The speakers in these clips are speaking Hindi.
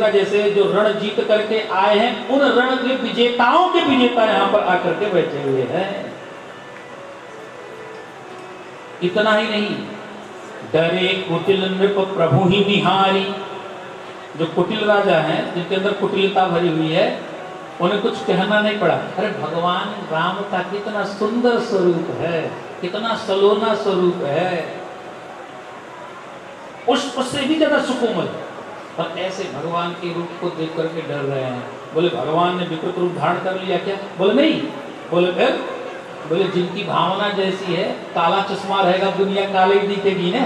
मिथिला जैसे जो रण जीत करके आए हैं, उन रण के विजेताओं के विजेता यहाँ पर आकर के बैठे हुए हैं। इतना ही नहीं, डरे कुटिल नृप प्रभु ही निहारी। जो कुटिल राजा हैं, जिनके अंदर कुटिलता भरी हुई है, उन्हें कुछ कहना नहीं पड़ा। अरे भगवान राम का कितना सुंदर स्वरूप है, कितना सलोना स्वरूप है, पुष्प से भी ज्यादा सुकोमल। और ऐसे भगवान के रूप को देख करके डर रहे हैं। बोले भगवान ने विकृत रूप धारण कर लिया क्या? बोले नहीं। बोले फिर? बोले जिनकी भावना जैसी है, काला चश्मा रहेगा दुनिया काले ही दिखेगी ना।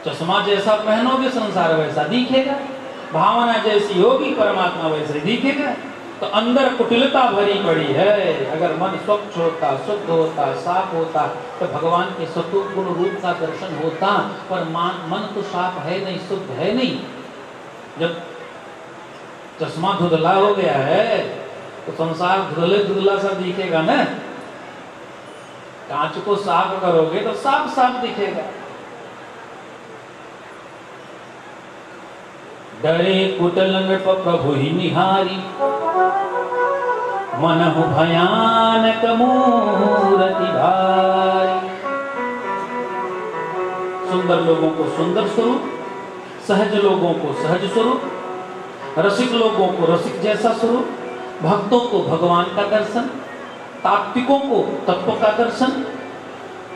चश्मा जैसा पहनोगे संसार वैसा दिखेगा, भावना जैसी होगी परमात्मा वैसे दिखेगा। तो अंदर कुटिलता भरी पड़ी है। अगर मन स्वच्छ होता, शुद्ध होता, साफ होता, तो भगवान के सत्व गुण रूप का दर्शन होता। पर मन तो साफ है नहीं, शुद्ध है नहीं। जब चश्मा धुंधला हो गया है तो संसार धुंधले धुंधला सा दिखेगा ना। कांच को साफ करोगे तो साफ साफ दिखेगा। डरे कुटिल नृप प्रभु ही निहारी, मनहु भयानक मूरति भारी। सुंदर लोगों को सुंदर स्वरूप, सहज लोगों को सहज स्वरूप, रसिक लोगों को रसिक जैसा स्वरूप, भक्तों को भगवान का दर्शन, तात्विकों को तत्व का दर्शन।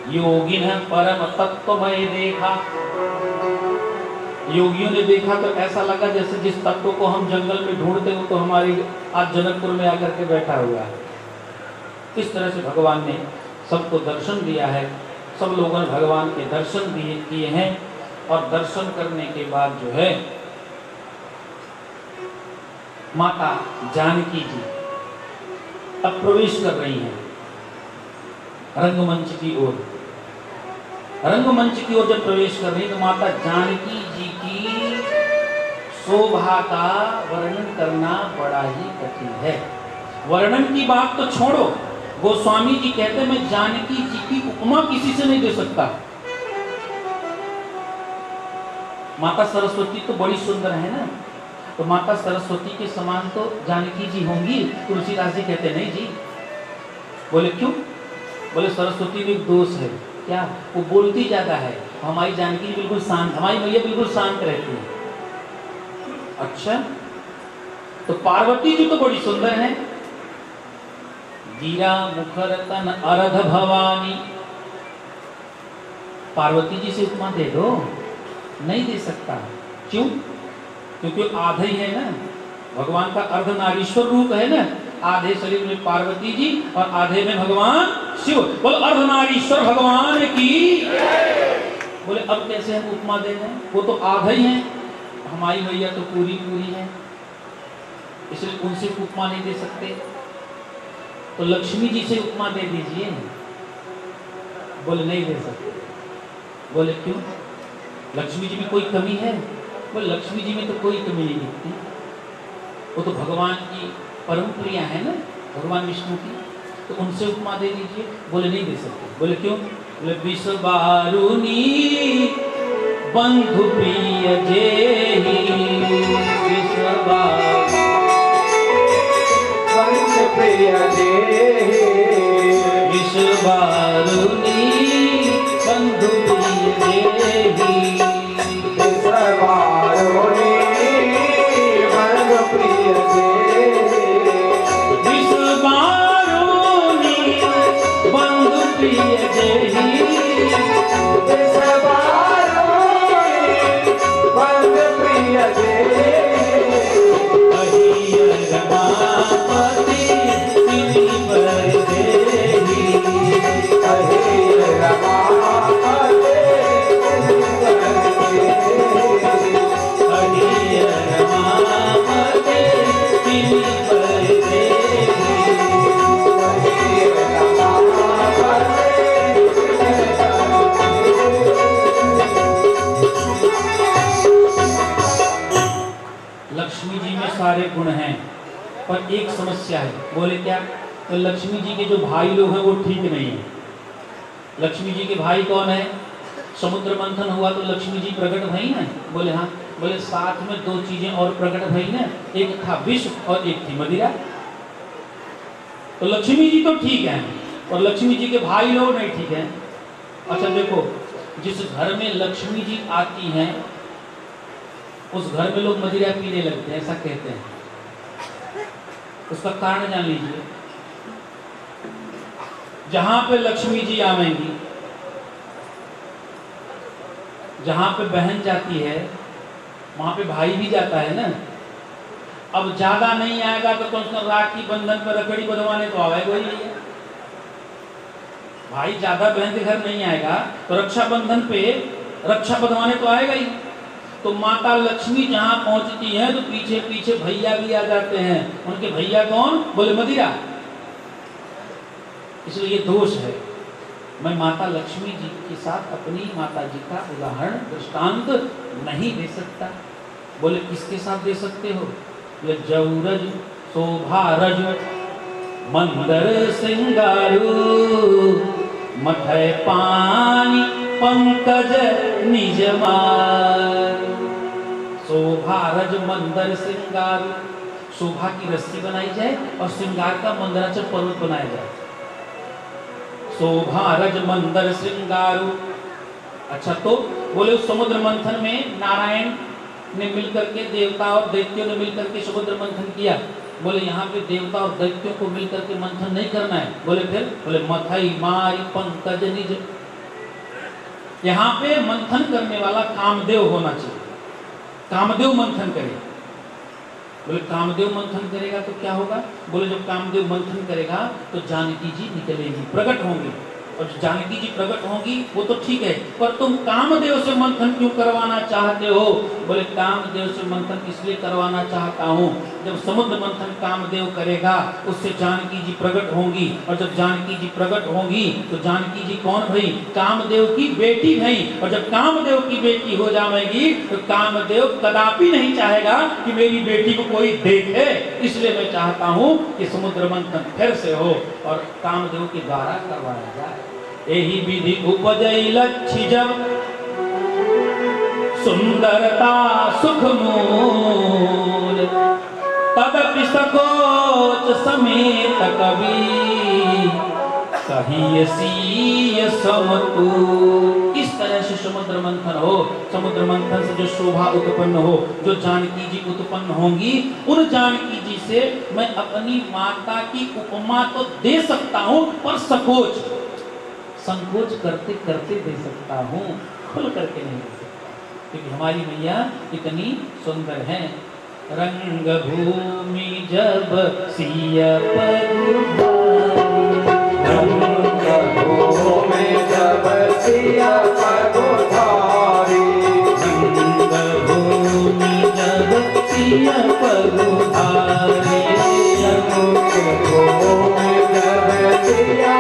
योगिन परम तत्वमय देखा। योगियों ने देखा तो ऐसा लगा जैसे जिस तत्व को हम जंगल में ढूंढते हो तो हमारी आज जनकपुर में आकर के बैठा हुआ है। इस तरह से भगवान ने सबको दर्शन दिया है। सब लोगों ने भगवान के दर्शन किए हैं। और दर्शन करने के बाद जो है माता जानकी जी अब प्रवेश कर रही हैं रंगमंच की ओर। रंगमंच की ओर जब प्रवेश कर रही तो माता जानकी जी की शोभा का वर्णन करना बड़ा ही कठिन है। वर्णन की बात तो छोड़ो, गोस्वामी जी कहते मैं जानकी जी की उपमा किसी से नहीं दे सकता। माता सरस्वती तो बड़ी सुंदर है ना, तो माता सरस्वती के समान तो जानकी जी होंगी। तुलसीदास जी कहते नहीं जी। बोले क्यों? बोले सरस्वती में एक दोष है। क्या? वो बोलती ज्यादा है। हमारी जानकी बिल्कुल शांत, हमारी मैया बिल्कुल शांत रहती है। अच्छा, तो पार्वती जी तो बड़ी सुंदर है। गिरा मुखर तन अरध भवानी। पार्वती जी से उपमा दे दो। नहीं दे सकता। क्यों? क्योंकि आधे ही है ना, भगवान का अर्धनारीश्वर रूप है ना। आधे शरीर में पार्वती जी और आधे में भगवान शिव। बोले अर्धनारीश्वर भगवान की। बोले अब कैसे हम उपमा दे दें? वो तो आधा ही है, हमारी मैया तो पूरी पूरी है, इसलिए उनसे उपमा नहीं दे सकते। तो लक्ष्मी जी से उपमा दे दीजिए। बोले नहीं दे सकते। बोले क्यों? लक्ष्मी जी में कोई कमी है? बोले लक्ष्मी जी में तो कोई कमी नहीं दिखती, वो तो भगवान की परम प्रिया है ना, भगवान विष्णु की, तो उनसे उपमा दे दीजिए। बोले नहीं दे सकते। बोले क्यों? बोले विषबारुनी बंधु प्रिय जेहि, विषबारुनी बंधु प्रिय जेहि, विषबारुनी बंधु प्रिय जेहि, विषबारुनी बंधु प्रिय जेहि, विषबारुनी बंधु प्रिय जेहि, विषबारुनी बंधु प्रिय जेहि, कहिय रमापति सिरि बर देहि, कहिय रमापति सिरि बर देहि, कहिय रमापति सिरि बर देहि, कहिय रमापति सिरि लक्ष्मी जी में सारे गुण हैं, पर एक समस्या है। बोले क्या? तो लक्ष्मी जी के जो भाई लोग हैं वो ठीक नहीं है। लक्ष्मी जी के भाई कौन है? समुद्र मंथन हुआ तो लक्ष्मी जी प्रकट भई हैं। बोले हाँ। बोले साथ में दो चीजें और प्रकट भई ना, एक था विष और एक थी मदिरा। तो लक्ष्मी जी तो ठीक है और लक्ष्मी जी के भाई लोग नहीं ठीक है। अच्छा देखो, जिस घर में लक्ष्मी जी आती हैं उस घर में लोग मदिरा पीने लगते हैं, ऐसा कहते हैं। उसका कारण जान लीजिए। जहां पे लक्ष्मी जी आवेंगी, जहां पे बहन जाती है वहां पे भाई भी जाता है ना। अब ज्यादा नहीं आएगा तो कम से कम राखी बंधन पर रखड़ी बंधवाने तो आएगा ही नहीं है। भाई ज्यादा बहन के घर नहीं आएगा तो रक्षाबंधन पे रक्षा बंधवाने तो आएगा ही। तो माता लक्ष्मी जहां पहुंचती है तो पीछे पीछे भैया भी आ जाते हैं। उनके भैया कौन? बोले मदिरा। इसलिए ये दोष है। मैं माता लक्ष्मी जी के साथ अपनी माता जी का उदाहरण दृष्टांत नहीं दे सकता। बोले किसके साथ दे सकते हो? ये जौरज शोभारज मंदर श्रृंगारू मथय पानी पंकज निजमार। शोभारज मंदर श्रृंगारू, शोभा की रस्सी बनाई जाए और श्रृंगार का मंदराचल पर्वत बनाया जाए। शोभारज मंदर श्रृंगारू। अच्छा तो बोले उस समुद्र मंथन में नारायण ने मिलकर के, देवता और दैत्यों ने मिलकर के समुद्र मंथन किया। बोले यहाँ पे देवता और दैत्यों को मिलकर के मंथन नहीं करना है। बोले फिर? बोले मथई मारी पंकज निज। यहाँ पे मंथन करने वाला कामदेव होना चाहिए। कामदेव मंथन करे। बोले कामदेव मंथन करेगा तो क्या होगा? बोले जब कामदेव मंथन करेगा तो जानकी जी निकलेगी, प्रकट होंगी। और जानकी जी प्रकट होंगी वो तो ठीक है, पर तुम कामदेव से मंथन क्यों करवाना चाहते हो? बोले कामदेव से मंथन इसलिए करवाना चाहता हूँ, जब समुद्र मंथन कामदेव करेगा उससे जानकी जी प्रकट होंगी। और जब जानकी जी प्रकट होंगी तो जानकी जी कौन भई? कामदेव की बेटी भई। और जब कामदेव की बेटी हो जाएगी तो कामदेव कदापि नहीं चाहेगा कि मेरी बेटी को कोई देखे। इसलिए मैं चाहता हूँ कि समुद्र मंथन फिर से हो और कामदेव के द्वारा करवाया जाए। यही विधि उपजई लक्ष्य जब सुंदरता सुख मूल, तदपि सकोच समेत कवि कहिय सीय समतुल। इस तरह से समुद्र मंथन हो, समुद्र मंथन से जो शोभा उत्पन्न हो, जो जानकी जी उत्पन्न होंगी, उन जानकी जी से मैं अपनी माता की उपमा तो दे सकता हूँ, पर सकोच संकोच करते करते दे सकता हूँ, खुल करके नहीं दे सकता, क्योंकि हमारी मैया इतनी सुंदर है। रंग भूमि जब सिय पगुधारी, रंग भूमि जब सिय पगुधारी, रंग भूमि जब सिय पगुधारी, रंग भूमि जब सिय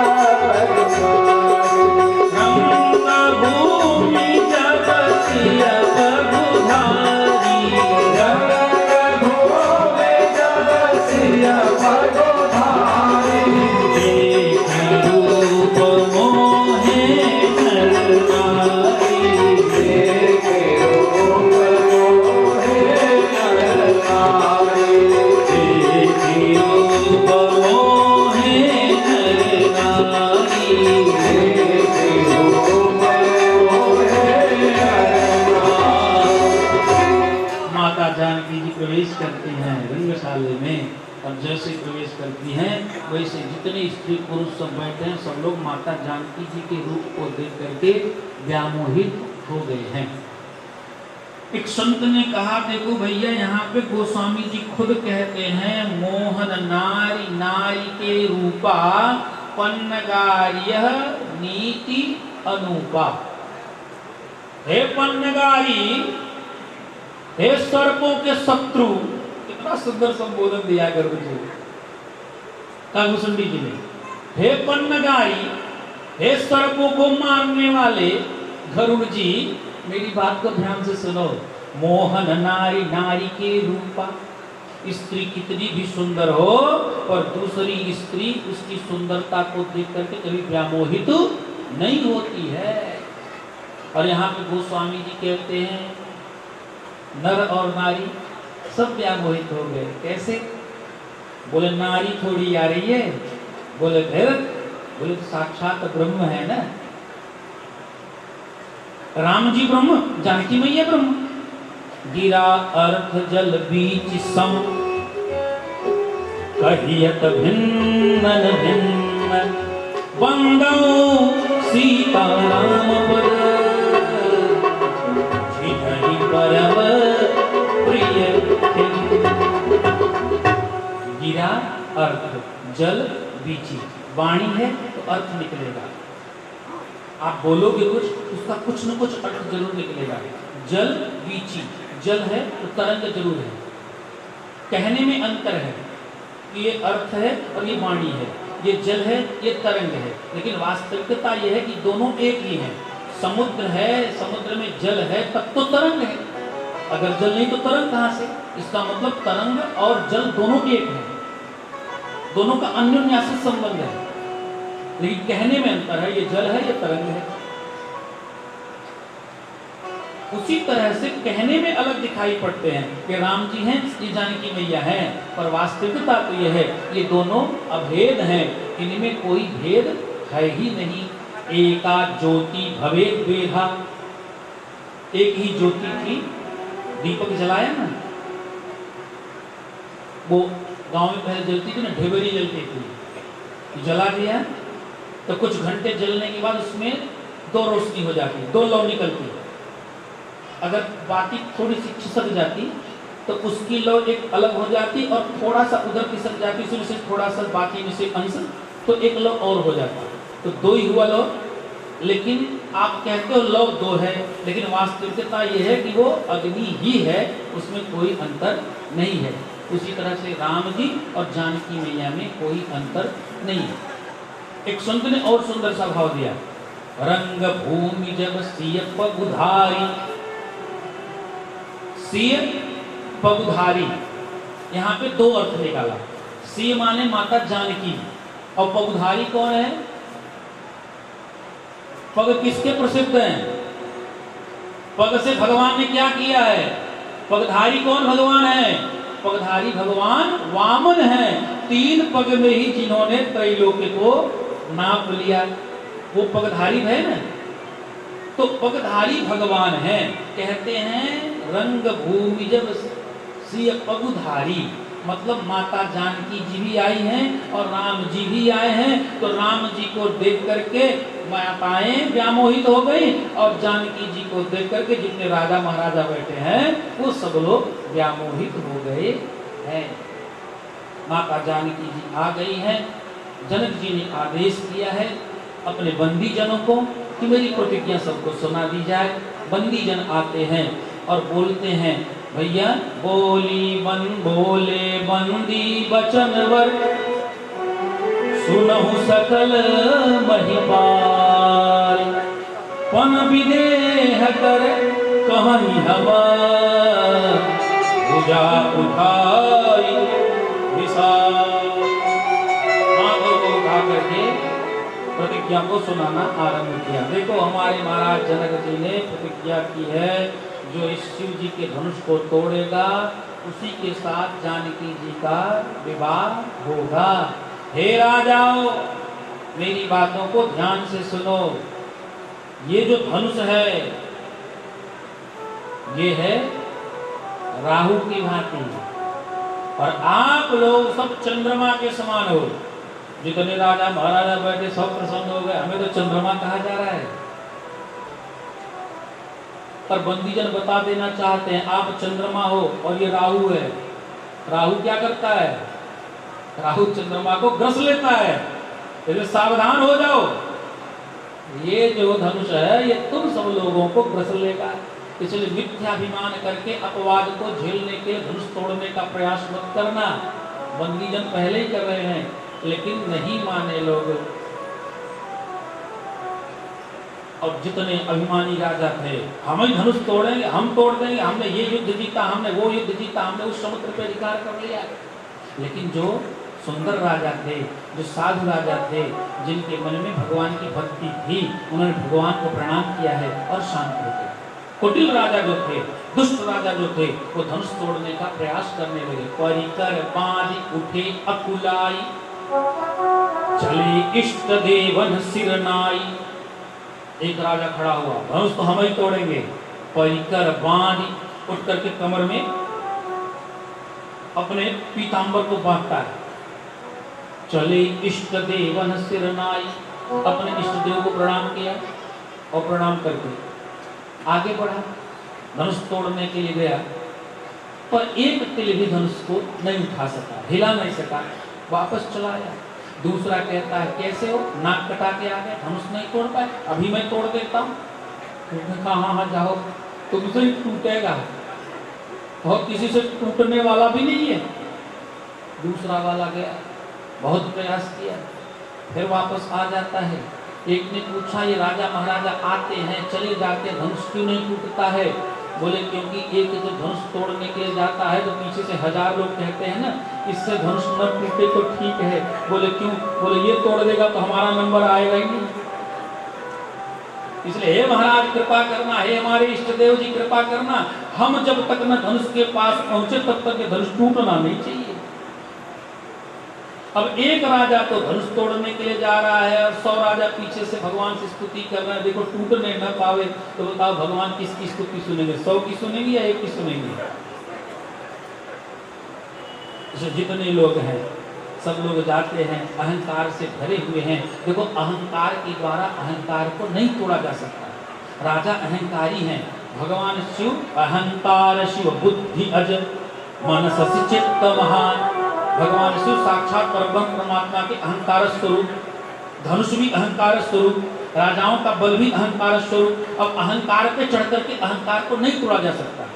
प्रवेश करती हैं रंगशाले में, और जैसे प्रवेश करती हैं वैसे जितने स्त्री पुरुष सब बैठे हैं सब लोग माता जानकी जी के रूप को देख करके व्यामोहित हो गए हैं। एक संत ने कहा, देखो भैया यहाँ पे गोस्वामी जी खुद कहते हैं, मोहन नारी नारी के रूपा पन्नगार्य नीति अनुपा। हे पन्नगारी, हे सर्पों के शत्रु। कितना सुंदर संबोधन दिया गर्भ जी कागभूषणी जी ने। हे पन्नगारी, हे सर्पों को मारने वाले गरुड़ जी, मेरी बात को ध्यान से सुनो। मोहन नारी नारी के रूपा, स्त्री कितनी भी सुंदर हो और दूसरी स्त्री उसकी सुंदरता को देख करके कभी व्यामोहित नहीं होती है। और यहाँ पे गोस्वामी जी कहते हैं नर और नारी सब व्यामोहित हो गए। कैसे? बोले नारी थोड़ी आ रही है। बोले भैरव, बोले तो साक्षात ब्रह्म है ना, राम जी ब्रह्म, जानकी मैया ब्रह्म। गिरा अर्थ जल बीच सम, कहियत भिन्न भिन्न, वंदौ सीता राम पद, जिन्हि परम प्रिय थे। गिरा अर्थ, जल बीची, वाणी है तो अर्थ निकलेगा। आप बोलोगे कुछ, उसका कुछ न कुछ अर्थ जरूर निकलेगा। जल बीची, जल है तो तरंग जरूर है। कहने में अंतर है कि ये अर्थ है और ये वाणी है, ये जल है ये तरंग है, लेकिन वास्तविकता ये है कि दोनों एक ही हैं। समुद्र है, समुद्र में जल है तब तो तरंग है, अगर जल नहीं तो तरंग कहां से? इसका मतलब तरंग और जल दोनों एक हैं, दोनों का अन्योन्याश्रित संबंध है, लेकिन कहने में अंतर है, ये जल है ये तरंग है। उसी तरह से कहने में अलग दिखाई पड़ते हैं कि राम जी हैं, ये जानकी मैया हैं, पर वास्तविकता तो यह है ये दोनों अभेद हैं, इनमें कोई भेद है ही नहीं। एका ज्योति भवेद वेधा, एक ही ज्योति थी। दीपक जलाया ना, वो गांव में पहले जलती थी ना, ढेबरी जलती थी, जला दिया तो कुछ घंटे जलने के बाद उसमें दो रोशनी हो जाती, दो लौ निकलती। अगर बाती थोड़ी सी खिसक जाती तो उसकी लौ एक अलग हो जाती और थोड़ा सा उधर खिसक जाती, उसमें से थोड़ा सा बाकी में से अंश, तो एक लौ और हो जाता, तो दो ही हुआ लौ। लेकिन आप कहते हो लौ दो है, लेकिन वास्तविकता यह है कि वो अग्नि ही है, उसमें कोई अंतर नहीं है। उसी तरह से राम जी और जानकी मैया में कोई अंतर नहीं है। एक संत ने और सुंदर सा भाव दिया, रंग भूमि जब सिय पगुधारी, सिय पगुधारी, यहाँ पे दो अर्थ निकाला। सिय माने माता जानकी, और पगुधारी कौन है? पग किसके प्रसिद्ध हैं? पग से भगवान ने क्या किया है? पगधारी कौन भगवान है? पगधारी भगवान वामन है, 3 पग में ही जिन्होंने त्रैलोक्य को नाप लिया, वो पगधारी है ना। तो पगधारी भगवान है। कहते हैं रंग भूमि जब सिय पगुधारी, मतलब माता जानकी जी भी आई हैं और राम जी भी आए हैं, तो राम जी को देख करके माताएं व्यामोहित हो गई, और जानकी जी को देख करके जितने राजा महाराजा बैठे हैं वो सब लोग व्यामोहित हो गए हैं। माता जानकी जी आ गई हैं। जनक जी ने आदेश किया है अपने बंदी जनों को कि मेरी प्रतिज्ञा सबको सुना दी जाए। बंदी जन आते हैं और बोलते हैं, भैया बोले बंदी बचन वर, सुनहु सकल महिपाल, पन विदेह कर कहनी हम, भुजा उठाई विशाल। प्रतिज्ञा को सुनाना आरंभ किया। देखो हमारे महाराज जनक जी ने प्रतिज्ञा की है, जो इस शिव जी के धनुष को तोड़ेगा उसी के साथ जानकी जी का विवाह होगा। हे राजाओं, मेरी बातों को ध्यान से सुनो। ये जो धनुष है ये है राहु की भांति, और आप लोग सब चंद्रमा के समान हो। जितने राजा महाराजा बैठे सब प्रसन्न हो गए, हमें तो चंद्रमा कहा जा रहा है। पर बंदीजन बता देना चाहते हैं आप चंद्रमा हो और ये राहु है। राहु क्या करता है? राहु चंद्रमा को ग्रस लेता है, इसलिए सावधान हो जाओ। ये जो धनुष है ये तुम सब लोगों को ग्रस लेगा, इसलिए मिथ्याभिमान करके अपवाद को झेलने के धनुष तोड़ने का प्रयास मत करना। बंदीजन पहले ही कर रहे हैं लेकिन नहीं माने लोग। और जितने अभिमानी राजा थे, हम ही धनुष तोड़ेंगे, हम तोड़ देंगे, हमने ये युद्ध जीता, हमने वो युद्ध जीता, हमने उस समुद्र पे अधिकार कर लिया। लेकिन जो सुंदर राजा थे, जो साधु राजा थे, जिनके मन में भगवान की भक्ति थी, उन्होंने भगवान को प्रणाम किया है और शांत हो गए। कुटिल राजा जो थे, दुष्ट राजा जो थे, वो धनुष तोड़ने का प्रयास करने लगे। परिकर बांध उठे अकुलाई, चले इष्ट देवन सिरनाई। एक राजा खड़ा हुआ, धनुष तो हम ही तोड़ेंगे। परिकर बांध उठ करके कमर में अपने पीतांबर को बांधता है। चले इष्ट देवन सिरनाई, अपने इष्ट देव को प्रणाम किया और प्रणाम करके आगे बढ़ा, धनुष तोड़ने के लिए गया, पर एक तिल भी धनुष को नहीं उठा सका, हिला नहीं सका, वापस चला आया। दूसरा कहता है कैसे हो, नाक कटा के आ गए, धनुष नहीं तोड़ पाए, अभी मैं तोड़ देता हूँ। कहा हाँ जाओ, तुमसे ही टूटेगा, और किसी से टूटने वाला भी नहीं है। दूसरा वाला गया, बहुत प्रयास किया, फिर वापस आ जाता है। एक ने पूछा ये राजा महाराजा आते हैं चले जाते, धनुष क्यों नहीं टूटता है? बोले क्योंकि एक जब धनुष तोड़ने के लिए जाता है तो पीछे से 1000 लोग कहते हैं ना इससे धनुष न टूटे तो ठीक है। बोले क्यों? बोले ये तोड़ देगा तो हमारा नंबर आएगा ही नहीं। इसलिए हे महाराज कृपा करना, हे हमारे इष्ट देव जी कृपा करना, हम जब तक न धनुष के पास पहुंचे तब तक धनुष टूटना नहीं चाहिए। अब एक राजा तो धनुष तोड़ने के लिए जा रहा है और 100 राजा पीछे से भगवान से स्तुति कर रहे हैं, देखो टूटने न पावे। तो बताओ भगवान किसकी स्तुति सुनेंगे, 100 की सुनेंगे या 1 की सुनेंगे? जितने लोग हैं सब लोग जाते हैं, अहंकार से भरे हुए हैं। देखो अहंकार के द्वारा अहंकार को नहीं तोड़ा जा सकता। राजा अहंकारी हैं, भगवान शिव अहंकार शिव बुद्धि अज मनस चित्त महान। भगवान शिव साक्षात परब्रह्म परमात्मा के अहंकार स्वरूप, धनुष भी अहंकार स्वरूप, राजाओं का बल भी अहंकार स्वरूप। अब अहंकार पे चढ़ करके अहंकार को नहीं तोड़ा जा सकता।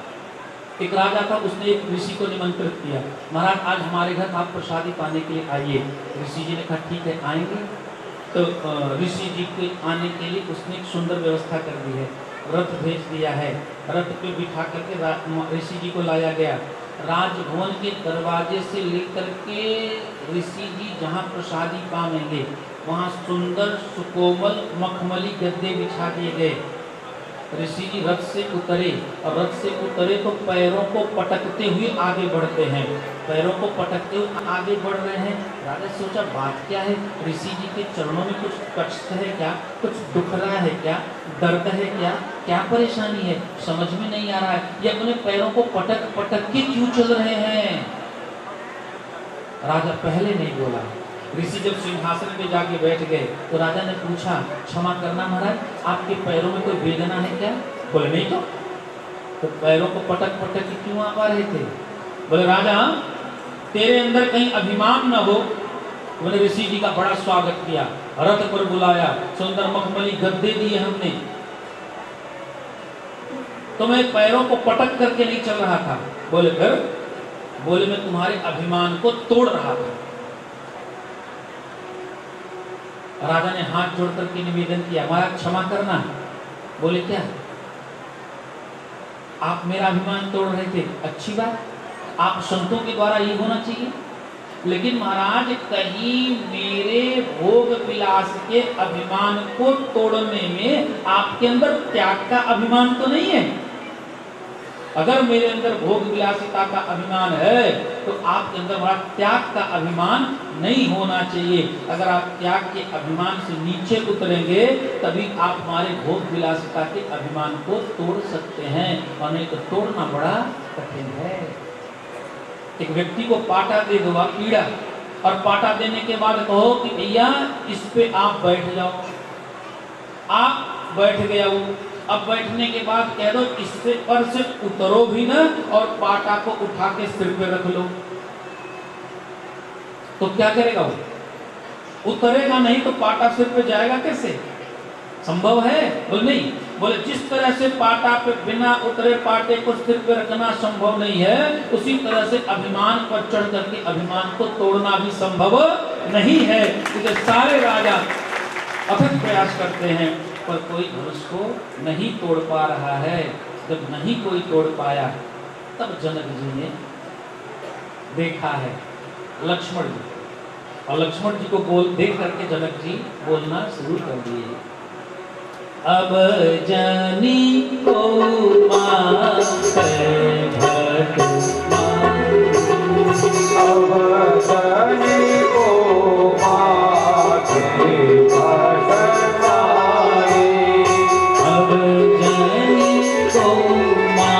एक राजा था, उसने एक ऋषि को निमंत्रित किया, महाराज आज हमारे घर आप प्रसादी पाने के लिए आइए। ऋषि जी ने कहा ठीक है आएंगे। तो ऋषि जी के आने के लिए उसने एक सुंदर व्यवस्था कर दी है, रथ भेज दिया है, रथ पे बिठा करके ऋषि जी को लाया गया। राजभवन के दरवाजे से लेकर के ऋषि जी जहाँ प्रसादी पाएंगे वहाँ सुंदर सुकोमल मखमली गद्दे बिछा दिए गए। ऋषि जी रथ से उतरे और रथ से उतरे तो पैरों को पटकते हुए आगे बढ़ते हैं, पैरों को पटकते हुए आगे बढ़ रहे हैं। राजा सोचा बात क्या है, ऋषि जी के चरणों में कुछ कष्ट है क्या, कुछ दुख रहा है क्या, दर्द है क्या, क्या परेशानी है, समझ में नहीं आ रहा है। ये अपने पैरों को पटक पटक के क्यों चल रहे हैं? राजा पहले नहीं बोला। ऋषि जब सिंहासन पे जाके बैठ गए तो राजा ने पूछा क्षमा करना महाराज आपके पैरों में कोई वेदना है क्या? बोले नहीं तो पैरों को पटक पटक के क्यों आ रहे थे? बोले राजा तेरे अंदर कहीं अभिमान न हो। बोले ऋषि जी का बड़ा स्वागत किया, रथ पर बुलाया, सुंदर मखमली गद्दे दिए हमने, तो मैं पैरों को पटक करके नहीं चल रहा था। बोले फिर? बोले मैं तुम्हारे अभिमान को तोड़ रहा था। राजा ने हाथ जोड़ करके निवेदन किया महाराज क्षमा करना। बोले क्या आप मेरा अभिमान तोड़ रहे थे? अच्छी बात, आप संतों के द्वारा ये होना चाहिए, लेकिन महाराज कहीं मेरे भोग विलास के अभिमान को तोड़ने में आपके अंदर त्याग का अभिमान तो नहीं है? अगर मेरे अंदर भोग विलासिता का अभिमान है तो आपके अंदर बड़ा त्याग का अभिमान नहीं होना चाहिए। अगर आप त्याग के अभिमान से नीचे उतरेंगे तभी आप हमारे भोग विलासिता के अभिमान को तोड़ सकते हैं, और नहीं तो तोड़ना बड़ा कठिन है। एक व्यक्ति को पाटा दे दो आप पीड़ा, और पाटा देने के बाद कहो कि भैया इस पे आप बैठ जाओ, आप बैठ गया वो। अब बैठने के बाद कह दो इससे पर से उतरो भी ना और पाटा को उठा के सिर पे रख लो, तो क्या करेगा वो? उतरेगा नहीं तो पाटा सिर पे जाएगा कैसे? संभव है? बोले नहीं। बोले जिस तरह से पाटा पे बिना उतरे पाटे को सिर पे रखना संभव नहीं है, उसी तरह से अभिमान पर चढ़ करके अभिमान को तोड़ना भी संभव नहीं है। इसलिए सारे राजा अथक प्रयास करते हैं पर कोई धनुष को नहीं तोड़ पा रहा है। जब नहीं कोई तोड़ पाया तब जनक जी ने देखा है लक्ष्मण जी, और लक्ष्मण जी को देख करके जनक जी बोलना शुरू कर दिए। अब जानी को माथे भट अब जानी को माथे भट माए अब जानी को माथे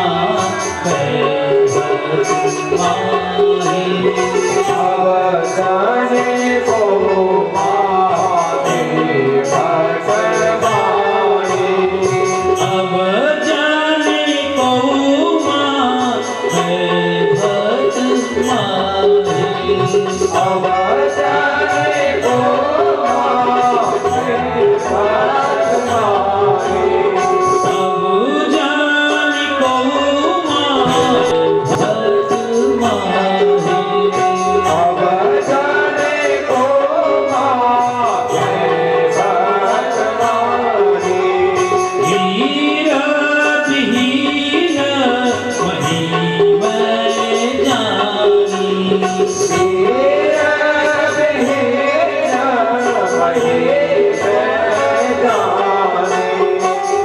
भट माए अब जानी को माथे भट माए अब जाने को माथे भट माए अब जाने को माथे भट माए अब जाने को माथे भट माए अब जाने को माथे भट माए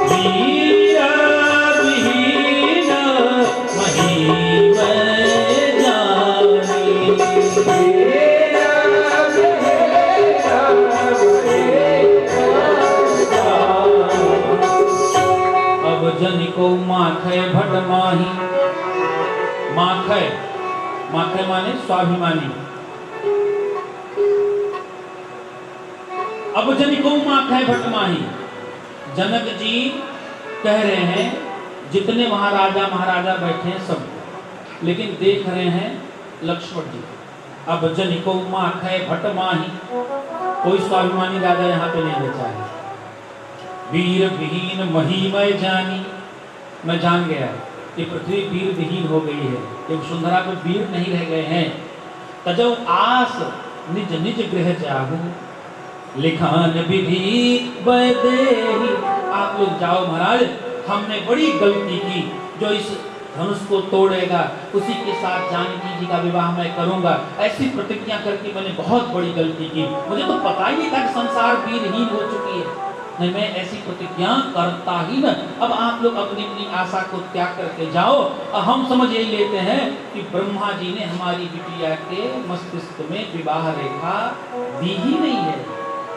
वीर विहीन महिम जानी वीर विहीन महिम जानी अब जनिको माखे भट माही माखे माखे माने स्वाभिमानी अब जनिको माखे भट माही जनक जी कह रहे हैं जितने वहां राजा महाराजा बैठे हैं सब, लेकिन देख रहे हैं लक्ष्मण जी। अब जनिको माखे भट माही, कोई स्वाभिमानी राजा यहाँ पे नहीं बचा है। वीर विहीन महिमय जानी, मैं जान गया कि पृथ्वी वीर विहीन हो गई है, कि वसुंधरा पे वीर नहीं रह गए हैं। तजौ आस निज निज गृह जाहू, लिखान विधि वैदेही। आप लोग जाओ महाराज, हमने बड़ी गलती की, जो इस धनुष को तोड़ेगा उसी के साथ जानकी जी का विवाह मैं करूंगा, ऐसी प्रतिज्ञा करके मैंने बहुत बड़ी गलती की। मुझे तो पता ही नहीं था कि संसार वीरहीन हो चुकी है, नहीं मैं ऐसी प्रतिज्ञा करता ही न। अब आप लोग अपनी अपनी आशा को त्याग करके जाओ। और हम समझ यही लेते हैं कि ब्रह्मा जी ने हमारी बिटिया के मस्तिष्क में विवाह रेखा दी ही नहीं है,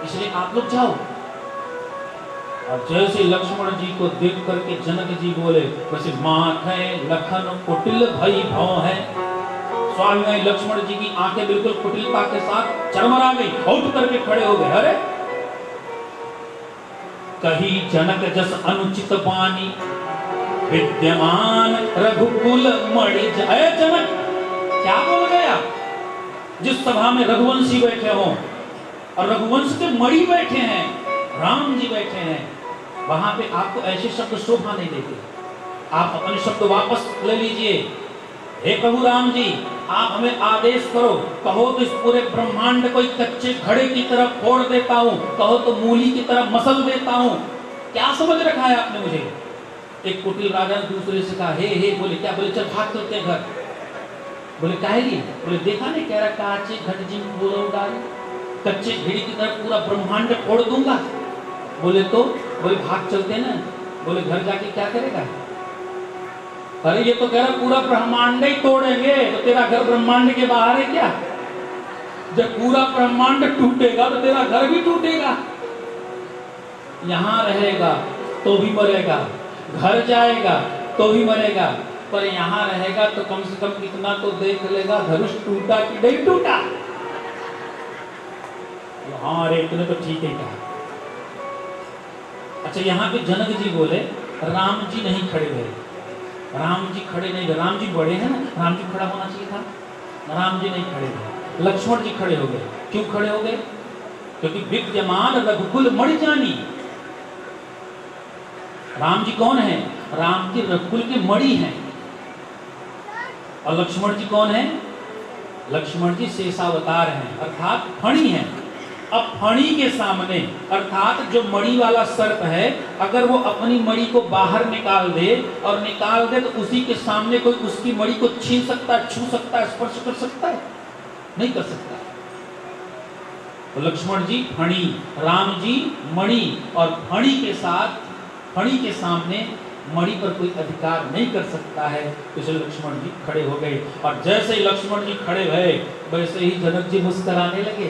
इसलिए आप लोग जाओ। और जैसे लक्ष्मण जी को देख करके जनक जी बोले, वैसे माथे लखन कुटिल भई भौ है। स्वामी लक्ष्मण जी की आंखें बिल्कुल कुटिलता के साथ चरमरा गई, उठ करके खड़े हो गए। अरे कही जनक जस अनुचित बानी, विद्यमान रघुकुल मणि जय। जनक क्या बोल गया? जिस सभा में रघुवंशी बैठे हो और रघुवंश के मणि बैठे हैं, राम जी बैठे हैं, वहां पे आपको ऐसे शब्द शोभा नहीं देते। आप अपने शब्द वापस ले लीजिए। हे प्रभु राम जी, आप हमें आदेश करो, कहो तो इस पूरे ब्रह्मांड को एक कच्चे घड़े की तरह फोड़ देता हूँ, कहो तो मूली की तरह मसल देता हूँ। क्या समझ रखा है आपने मुझे? एक कुटिल राजा ने दूसरे से कहा, हे बोले क्या? बोले चल भाग चलते हैं घर। बोले काहे लिए? बोले देखा नहीं कह रहा काचे घट जी बोलो डाली, कच्चे घड़ी की तरह पूरा ब्रह्मांड फोड़ दूंगा। बोले तो? बोले भाग चलते ना। बोले घर जाके क्या करेगा? अरे ये तो कह रहा पूरा ब्रह्मांड ही तोड़ेंगे, तो तेरा घर ब्रह्मांड के बाहर है क्या? जब पूरा ब्रह्मांड टूटेगा तो तेरा घर भी टूटेगा। यहाँ रहेगा तो भी मरेगा, घर जाएगा तो भी मरेगा, पर यहाँ रहेगा तो कम से कम इतना तो देख लेगा धनुष टूटा कि नहीं टूटा। हाँ अरे तूने तो ठीक है कहा। अच्छा यहाँ पे जनक जी बोले राम जी नहीं खड़े हुए, राम जी खड़े नहीं हुए। राम जी बड़े हैं ना, राम जी खड़ा होना चाहिए था, राम जी नहीं खड़े हुए, लक्ष्मण जी खड़े हो गए। क्यों खड़े हो गए? क्योंकि विद्यमान रघुकुल मणि जानी। राम जी कौन है? राम जी रघुकुल के मणि हैं। और लक्ष्मण जी कौन है? लक्ष्मण जी शेषावतार हैं, अर्थात फणी हैं। अब फणी के सामने, अर्थात जो मणि वाला सर्प है, अगर वो अपनी मणि को बाहर निकाल दे और निकाल दे तो उसी के सामने कोई उसकी मणि को छीन सकता है, छू सकता है, स्पर्श कर सकता है? नहीं कर सकता। तो लक्ष्मण जी फणी, राम जी मणि, और फणी के साथ फणी के सामने मणि पर कोई अधिकार नहीं कर सकता है। इसलिए लक्ष्मण जी खड़े हो गए और जैसे ही लक्ष्मण जी खड़े भये वैसे ही जनक जी मुस्कुराने लगे।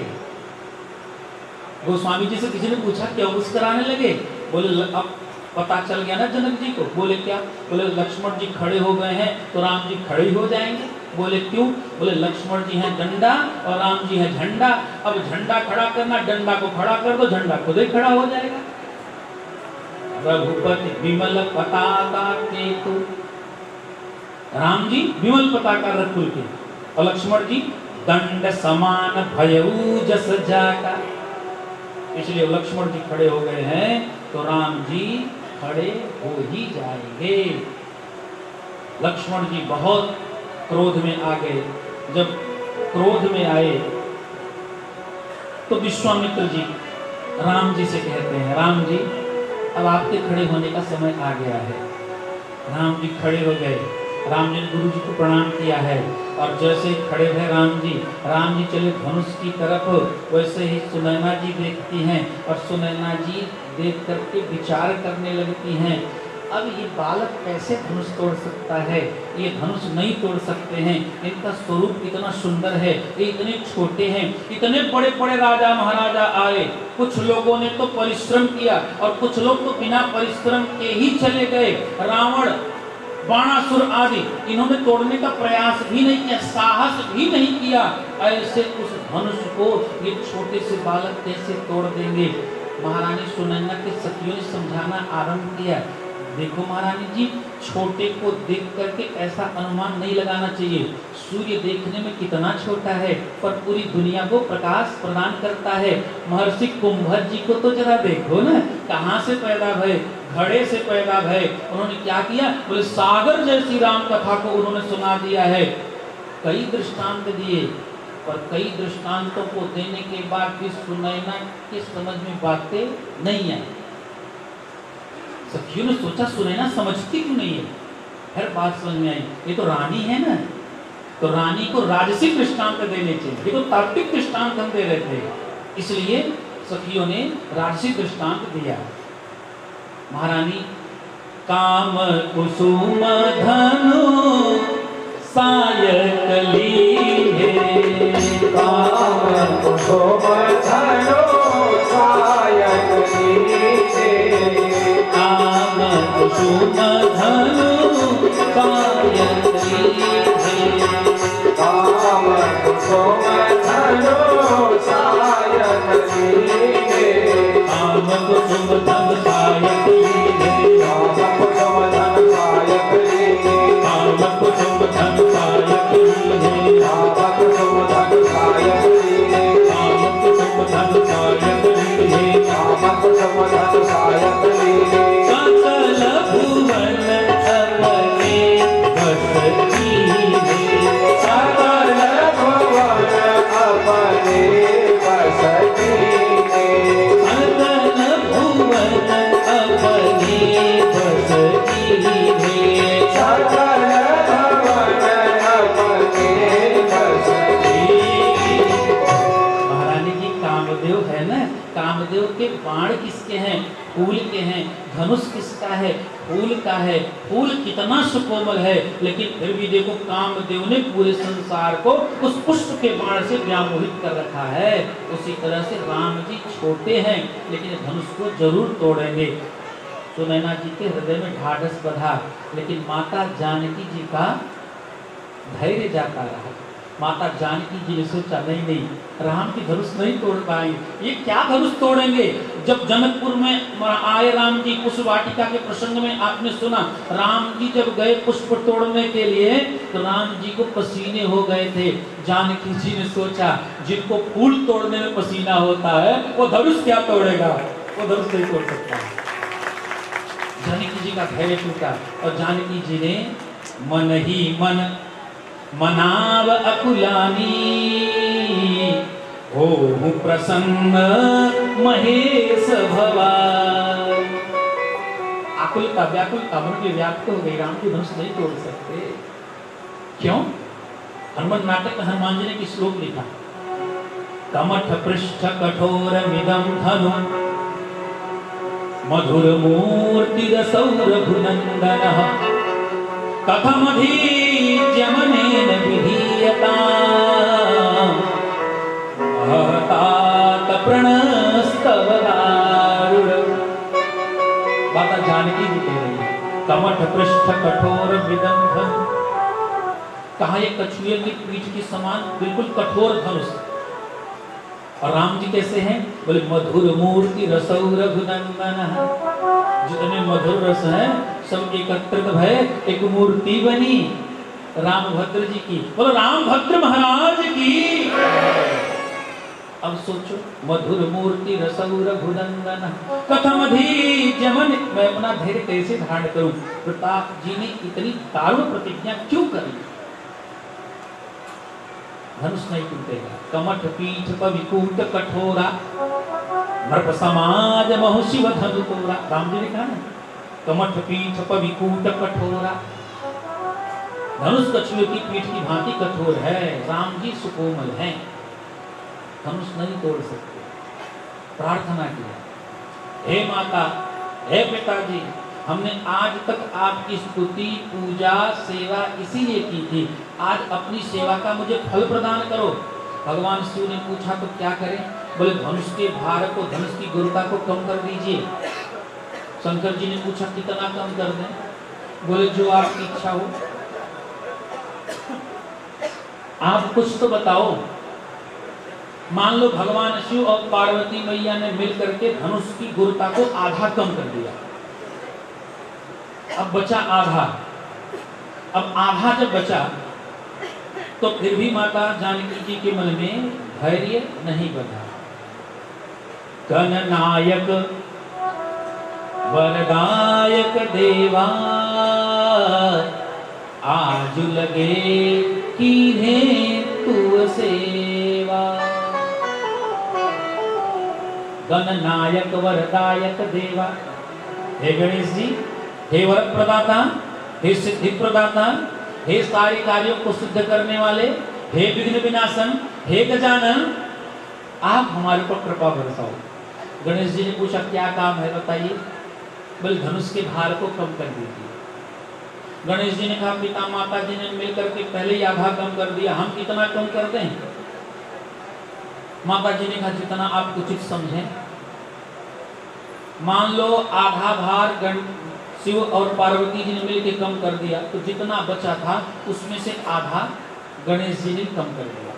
गोस्वामी जी से किसी ने पूछा क्यों मुस्कुराने लगे? बोले अब पता चल गया ना जनक जी को। बोले क्या? बोले लक्ष्मण जी खड़े हो गए हैं तो राम जी खड़े हो जाएंगे। बोले क्यों? बोले लक्ष्मण जी हैं डंडा और राम जी हैं झंडा। अब झंडा खड़ा करना, डंडा को खड़ा कर दो, झंडा खुद ही खड़ा हो जाएगा। रघुपति विमल पताका केतु, राम जी विमल पताका रघुकुल के और लक्ष्मण जी दंड समान भयऊ जस जाका। इसलिए लक्ष्मण जी खड़े हो गए हैं तो राम जी खड़े हो ही जाएंगे। लक्ष्मण जी बहुत क्रोध में आ गए। जब क्रोध में आए तो विश्वामित्र जी राम जी से कहते हैं, राम जी अब आपके खड़े होने का समय आ गया है। राम जी खड़े हो गए। राम जी ने गुरु जी को प्रणाम किया है और जैसे ही खड़े हुए राम जी चले धनुष की तरफ। वैसे ही सुनैना जी देखती हैं और सुनैना जी देख करके विचार करने लगती हैं, अब ये बालक कैसे धनुष तोड़ सकता है? ये धनुष नहीं तोड़ सकते हैं। इनका स्वरूप इतना सुंदर है, ये इतने छोटे हैं। इतने बड़े बड़े राजा महाराजा आए, कुछ लोगों ने तो परिश्रम किया और कुछ लोग तो बिना परिश्रम के ही चले गए। रावण, बाणासुर आदि, इन्होंने तोड़ने का प्रयास भी नहीं किया, साहस भी नहीं किया। ऐसे उस धनुष को ये छोटे से बालक कैसे तोड़ देंगे? महारानी सुनैना के सखियों ने समझाना आरंभ किया। देखो महारानी जी, छोटे को देख करके ऐसा अनुमान नहीं लगाना चाहिए। सूर्य देखने में कितना छोटा है पर पूरी दुनिया को प्रकाश प्रदान करता है। महर्षि कुंभर जी को तो जरा देखो ना, कहाँ से पैदा भये? घड़े से पैदा भये। उन्होंने क्या किया? बोले सागर जैसी राम कथा को उन्होंने सुना दिया है। कई दृष्टांत दिए और कई दृष्टांतों को देने के बाद भी सुनैना की समझ में बातें नहीं आई। सखियों ने सोचा सुनैना समझती क्यों नहीं है? हर बात समझ में आई, ये तो रानी है ना, तो रानी को राजसिक दृष्टांत देने चाहिए। ये तो तात्विक दृष्टांत हम दे रहे थे, इसलिए सखियों ने राजसिक दृष्टांत दिया। महारानी काम कुसुम धनु सायकली है, काम कुसुम धनु सायकली है, काम कुसुम धनु सायकली है, काम कुसुम धनु सायकली है, काम कुसुम धनु सायकली है, काम कुसुम धनु सायकली है, काम कुसुम धनु सायकली है, काम कुसुम धनु सायकली है, काम कुसुम धनु सायकली है, काम कुसुम धनु सायकली है। सकल भुवन अपने बस की है, सकल भुवन अपने बस की है, सकल भुवन अपने बस की है, सकल भुवन अपने बस की है। महारानी जी कामदेव है ना, कामदेव के बाण किसके हैं? फूल के हैं। धनुष किसका है? फूल का है। फूल कितना सुकोमल है, लेकिन फिर भी देखो कामदेव ने पूरे संसार को उस पुष्प के बाण से व्यामोहित कर रखा है। उसी तरह से राम जी छोटे हैं लेकिन धनुष को जरूर तोड़ेंगे। सुनैना जी के हृदय में ढाढ़स बंधा, लेकिन माता जानकी जी का धैर्य जाता रहा। माता जानकी जी ने सोचा नहीं राम की धनुष नहीं तोड़ पाएंगे। ये क्या धनुष तोड़ेंगे? जब जनकपुर में आए राम जी, पुष्प वाटिका के प्रसंग में आपने सुना, राम जी जब गए पुष्प तोड़ने के लिए तो राम जी को पसीने हो गए थे। जानकी जी ने सोचा जिनको फूल तोड़ने में पसीना होता है वो धनुष क्या तोड़ेगा? वो धनुष नहीं तोड़ सकता। जानकी जी का धैर्य टूटा और जानकी जी ने मन ही मन मनाव अकुलानी, हो प्रसन्न महेश भवा। आकुलता व्याकुलता मन में व्याप्त हो गई, राम की धनुष नहीं तोड़ सकते। क्यों? हनुमान नाटक में हनुमान जी ने एक श्लोक लिखा, कमठ पृष्ठ कठोर मिदम धनु मधुर मूर्ति रसौरघुनंदन कथमधीज्यमनेन विधीयता महतात प्रणस्तव दारुण। माता जानकी जी कह रही है कमठ पृष्ठ कठोर विदंभन। कहा ये कछुए की पीठ के समान बिल्कुल कठोर धनुष। और राम जी कैसे हैं? बोले मधुर मूर्ति रसौ रघुनंदन। जितने मधुर रस हैं सब एकत्रित भय एक मूर्ति बनी रामभद्र जी की। बोलो रामभद्र महाराज की। अब सोचो मधुर मूर्ति रसौ रघुनंदन कथमधीज्यमन। मैं अपना धैर्य कैसे धारण करूं? प्रताप जी ने इतनी दारुण प्रतिज्ञा क्यों करी? धनुष नहीं टूटेगा। कमठ पीठ पर विकूट कठोरा नृप समाज महु शिव धनु तोरा। राम जी ने कहा ना कमठ पीठ पर विकूट कठोरा। धनुष कछुए की पीठ की भांति कठोर है, राम जी सुकोमल हैं, धनुष नहीं तोड़ सकते। प्रार्थना किया हे माता हे पिताजी, हमने आज तक आपकी स्तुति पूजा सेवा इसीलिए की थी, आज अपनी सेवा का मुझे फल प्रदान करो। भगवान शिव ने पूछा तो क्या करें? बोले धनुष के भार को, धनुष की गुरुता को कम कर दीजिए। शंकर जी ने पूछा कितना कम कर दें? बोले जो आपकी इच्छा हो। आप कुछ तो बताओ। मान लो भगवान शिव और पार्वती मैया ने मिल करके धनुष की गुरुता को आधा कम कर दिया, अब बचा आधा। अब आधा जब बचा तो फिर भी माता जानकी जी के मन में धैर्य नहीं बना। गणनायक वरदायक देवा आज लगे कीन्हे तू सेवा। गणनायक वरदायक देवा। हे गणेश जी, हे वर प्रदाता, हे सिद्धि प्रदाता, हे सारे कार्यों को सिद्ध करने वाले, हे विघ्न विनाशन, हे गजानन, आप हमारे पर कृपा बरसाओ। गणेश जी ने पूछा क्या काम है बताइए? बोले धनुष के भार को कम कर दीजिए। गणेश जी ने कहा पिता माता जी ने मिलकर के पहले ही आधा कम कर दिया, हम कितना कम कर दें? माता जी ने कहा जितना आप उचित समझें। मान लो आधा भार शिव और पार्वती जी ने मिलकर कम कर दिया, तो जितना बचा था उसमें से आधा गणेश जी ने कम कर दिया।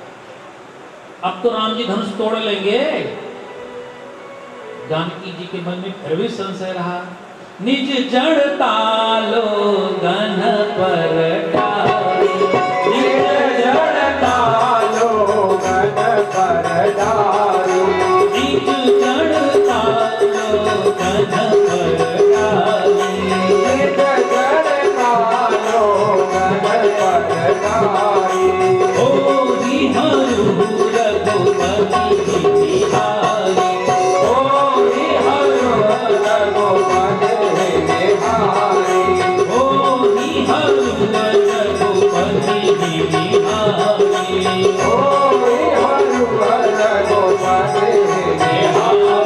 अब तो राम जी धनुष तोड़ लेंगे। जानकी जी के मन में फिर भी संशय रहा। निज जड़ता लो गन पर डाली, निज जड़ता लो गन पर डाली, निज जड़ता लो गन पर डाली, निज जड़ता लो गन पर डाली। ओ हरु रघुपति बिहारी, ओ हरु रघुपति बिहारी, ओ हरु रघुपति बिहारी, ओ हरु रघुपति बिहारी।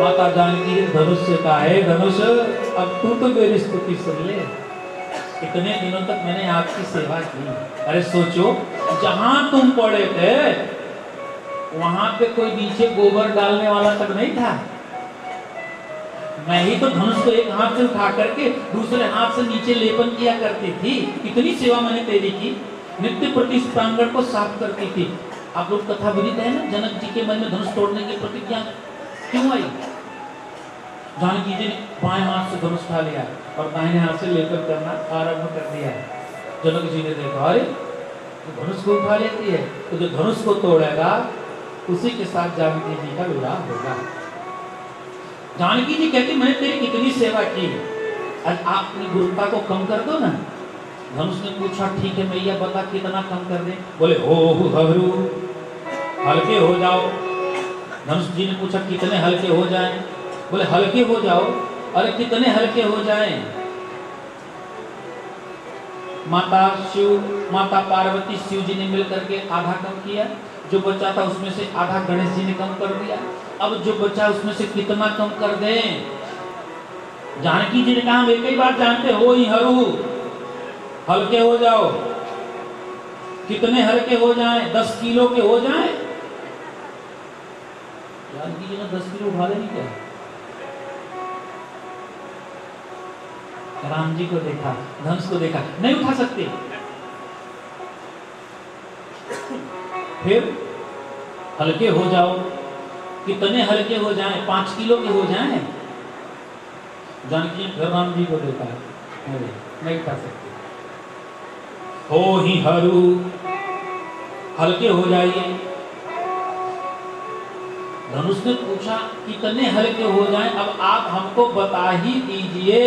माता जानकी ने धनुष से कहा है धनुष अब तू तो मेरी स्तुति सुन ले। इतने दिनों तक मैंने आपकी सेवा की। अरे सोचो जहां तुम पड़े थे वहां पे कोई नीचे गोबर डालने वाला तक नहीं था। मैं ही तो धनुष को एक हाथ से उठा करके दूसरे हाथ से नीचे लेपन किया करती थी। इतनी सेवा मैंने तेरी की, नित्य प्रति इस प्रांगण को साफ करती थी। आप लोग कथा विदित है ना, जनक जी के मन में धनुष तोड़ने की प्रतिज्ञा क्यों आई? जानकी जी ने बाएं हाथ से धनुष उठा लिया और दाहिने हाथ से लेकर करना आरंभ कर दिया। जनक जी ने देखा अरे तो धनुष को उठा लेती है, तो जो धनुष को तोड़ेगा उसी के साथ जानकी जी का विवाह होगा। जानकी जी कहती मैंने तेरी कितनी सेवा की, आज अपनी गुरुता को कम कर दो ना। धनुष ने पूछा ठीक है मैया बता कितना कम कर दे? बोले हो हरु हल्के हो जाओ। धनुष जी ने पूछा कितने हल्के हो जाएं? बोले हल्के हो जाओ। अरे कितने हल्के हो जाएं? माता पार्वती शिव जी ने मिलकर के आधा कम किया, जो बचा था उसमें से आधा गणेश जी ने कम कर दिया। अब जो बचा उसमें से कितना कम कर दें। जानकी जी ने कहा हम एक ही बात जानते हो ही हरू, हल्के हो जाओ। कितने हल्के हो जाएं? 10 किलो के हो जाएं। जानकी जी ने 10 किलो उठा लेनी क्या? राम जी को देखा, धनुष को देखा, नहीं उठा सकते। फिर हल्के हो जाओ। कितने हल्के हो जाएं? 5 किलो के हो जाएं। जानकी फिर राम जी को देखा, नहीं उठा सकते। हो ही हरू, हल्के हो जाइए। धनुष ने पूछा कितने हल्के हो जाएं? अब आप हमको बता ही दीजिए।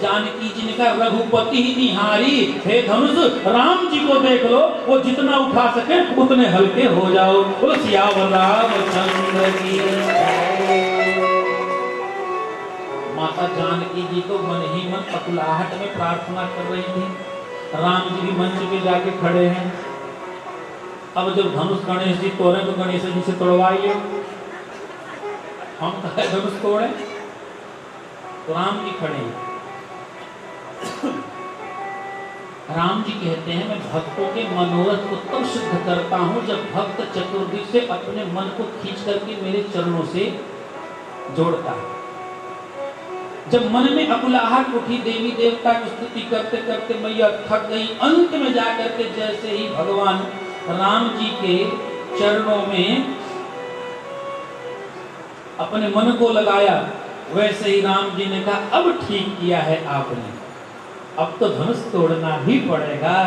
जानकी जी ने कहा रघुपति ही निहारी, हे धनुष राम जी को देख लो, वो जितना उठा सके उतने हल्के हो जाओ। बोलो सियावर रामचंद्र की। माता जानकी जी तो मन ही मन अकुलाहट में प्रार्थना कर रही थी। राम जी भी मंच पे जाके खड़े हैं। अब जब धनुष गणेश जी तोड़े तो गणेश जी से तोड़वाइए। हम कहे धनुष तोड़े तो राम जी खड़े हैं। राम जी कहते हैं मैं भक्तों के मनोरथ को तब सिद्ध करता हूं जब भक्त चतुर्दिक से अपने मन को खींच करके मेरे चरणों से जोड़ता है। जब मन में अकुलाहट उठी, देवी देवता की स्तुति करते करते मैया थक गई। अंत में जाकर के जैसे ही भगवान राम जी के चरणों में अपने मन को लगाया, वैसे ही राम जी ने कहा अब ठीक किया है आपने, अब तो धनुष तोड़ना ही पड़ेगा।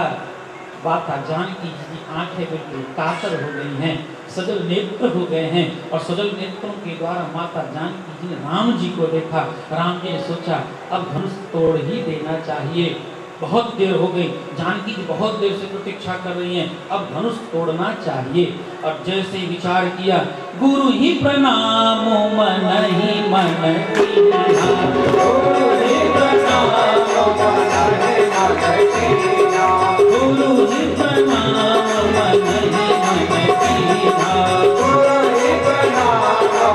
माता जानकी जी की आंखें बिल्कुल कातर हो गई हैं, सजल नेत्र हो गए हैं, और सजल नेत्रों के द्वारा माता जानकी जी ने राम जी को देखा। राम जी ने सोचा अब धनुष तोड़ ही देना चाहिए। बहुत देर हो गई, जानकी जी बहुत देर से प्रतीक्षा कर रही हैं, अब धनुष तोड़ना चाहिए। और जैसे ही विचार किया, गुरु ही प्रणाम मन ही मन कीन्हा, गुरु ही प्रणाम मन ही मन कीन्हा, गुरु ही प्रणाम मन ही मन कीन्हा, गुरु ही प्रणाम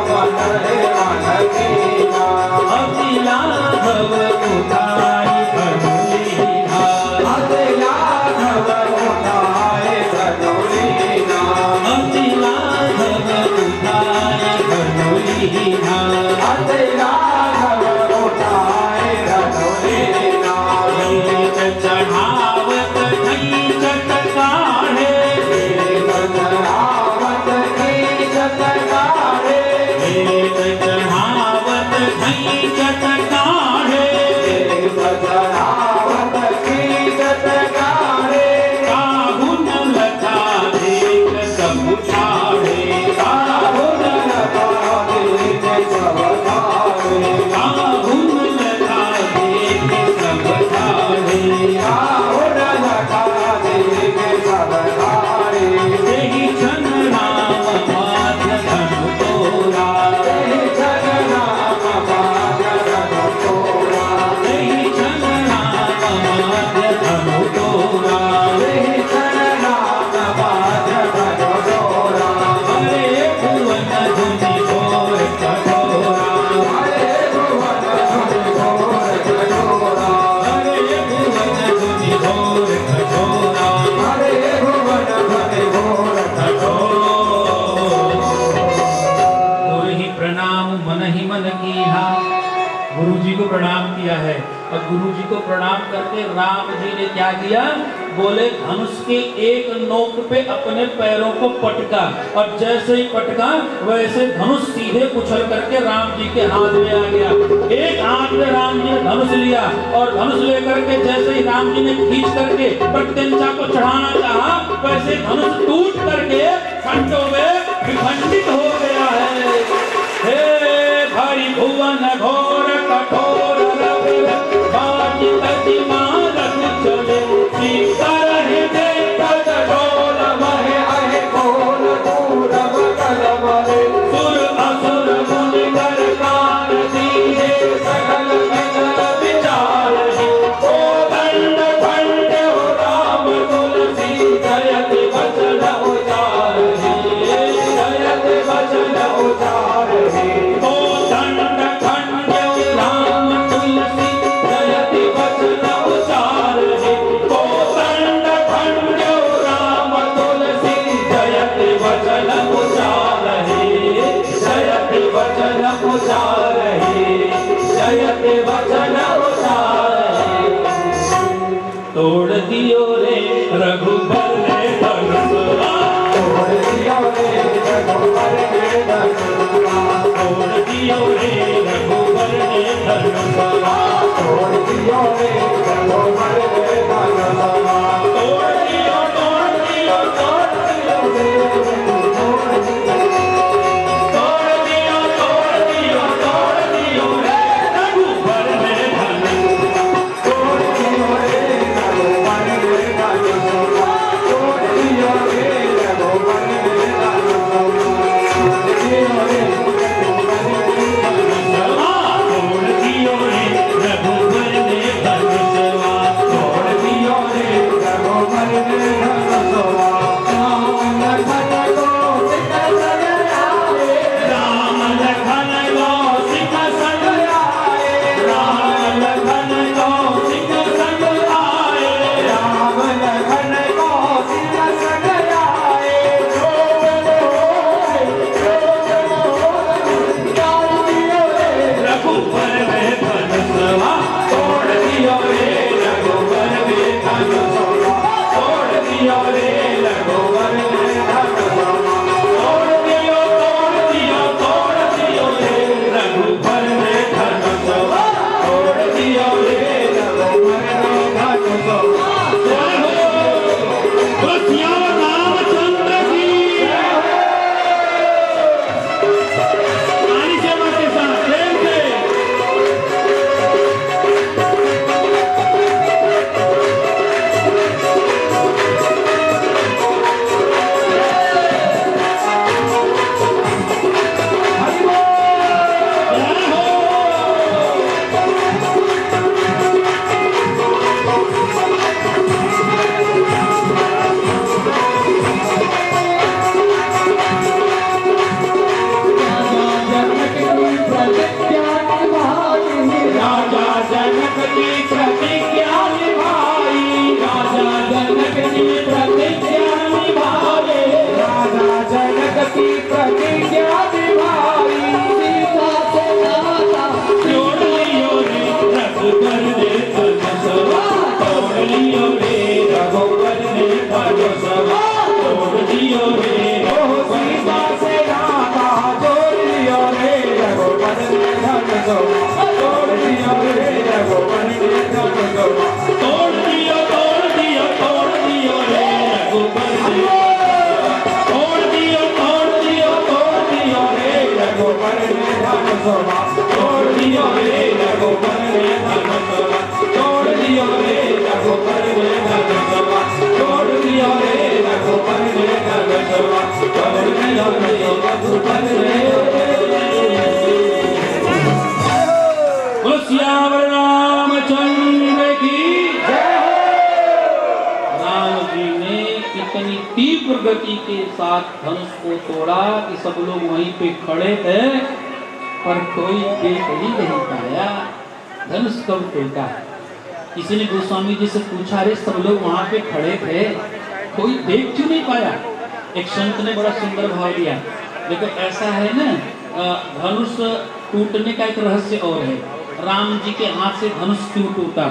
मन ही मन कीन्हा, अति लाघव उठाई चढ़ावत नहीं चटकारे, चढ़ावत नहीं चटकारे, चढ़ावत नहीं चटकारे, चढ़ावत नहीं चटकारे, काहू न लगा देख सब ठाड़े, काहू न लगा देख सब ठाड़े, काहू न लगा देख सब ठाड़े, काहू न लगा देख सब ठाड़े, तेहि छन नाम माध्य धनु तोरा, तेहि छन नाम माध्य धनु तोरा, तेहि छन नाम माध्य धनु तोरा, तेहि छन नाम माध्य धनु तोरा, हरे भुवन धुनि घोर कठोरा, हरे भुवन धुनि घोर कठोरा, हरे भुवन धुनि घोर कठोरा, हरे भुवन धुनि घोर कठोरा। गुरु ही प्रणाम मन ही मन कीन्हा, गुरु जी को प्रणाम किया है। और गुरु जी को प्रणाम करके राम जी ने क्या किया? बोले धनुष के एक नोक पे अपने पैरों को पटका, और जैसे ही पटका वैसे धनुष सीधे उछल करके राम जी के हाथ में आ गया। एक हाथ में राम जी ने धनुष लिया, और धनुष लेकर के जैसे ही राम जी ने खींच करके प्रत्यंचा को चढ़ाना चाहा, वैसे धनुष टूट करके खंडों में विखंडित हो गया है। हे भाई भुवन घोर कठोर रविर, बाजी तजी मारत चले, सीता रहे देखत ढोल महे अहे बोल दूरब कलम रे, सुर असुर मुनि कर कान दीहे, सकल सकल विचार ही, ओ दंड खंड हो राम तुलसी, जयति वचन उचार ही। तोड़ दियो रे रघुबर ने धनुषवा, तोड़ दियो रे रघुबर ने धनुषवा, तोड़ दियो रे रघुबर ने धनुषवा, तोड़ दियो रे रघुबर ने धनुषवा, तोड़ दियो रे रघुबर ने। बोलो सियावर रामचंद्र की जय। राम जी ने इतनी तीव्र गति के साथ धनुष को तोड़ा कि सब लोग वहीं पे खड़े थे, पर कोई देख ही नहीं पाया धनुष कब टूटा। किसी ने गोस्वामी जी से पूछा, अरे सब लोग वहां पे खड़े थे, कोई देख क्यों नहीं पाया? एक संत ने बड़ा सुंदर भाव दिया, देखो ऐसा है ना, धनुष टूटने का एक रहस्य और है। राम जी के हाथ से धनुष क्यों टूटा?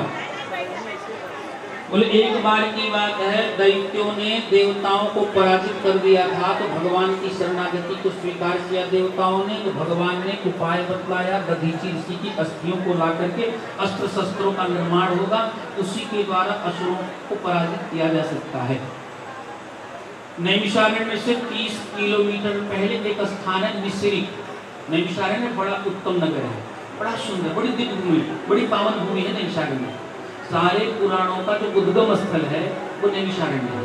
बोले एक बार की बात है, दैत्यों ने देवताओं को पराजित कर दिया था, तो भगवान की शरणागति को स्वीकार किया देवताओं ने। तो भगवान ने उपाय बतलाया, दधीचि ऋषि की अस्थियों को ला करके अस्त्र शस्त्रों का निर्माण होगा, उसी के द्वारा असुरों को पराजित किया जा सकता है। नैमिषारण्य से 30 किलोमीटर पहले एक स्थान है निसरी। नैमिषारण्य बड़ा उत्तम नगर है, बड़ा सुंदर, बड़ी दिव्य भूमि, बड़ी पावन भूमि है नैमिषारण्य। सारे पुराणों का जो उद्गम स्थल है वो नैमिषारण्य है।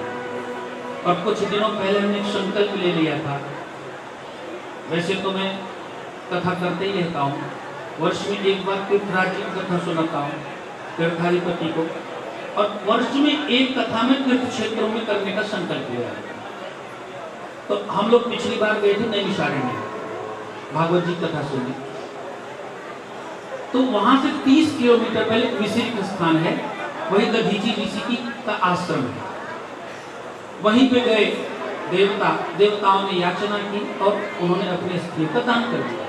और कुछ दिनों पहले हमने एक संकल्प ले लिया था, वैसे तो मैं कथा करते ही रहता हूँ, वर्ष में एक बार तीर्थराज की कथा सुनाता हूँ तीर्थाधिपति को, और वर्ष में एक कथा में तीर्थ क्षेत्रों में करने का संकल्प लिया। तो हम लोग पिछली बार गए थे नैमिषारण्य, भागवत जी कथा सुनी। तो वहां से 30 किलोमीटर पहले विशिष्ट स्थान है, वही दधीचि ऋषि का आश्रम है। वहीं पे गए देवताओं ने याचना की और उन्होंने अपनी अस्थियों का दान कर दिया।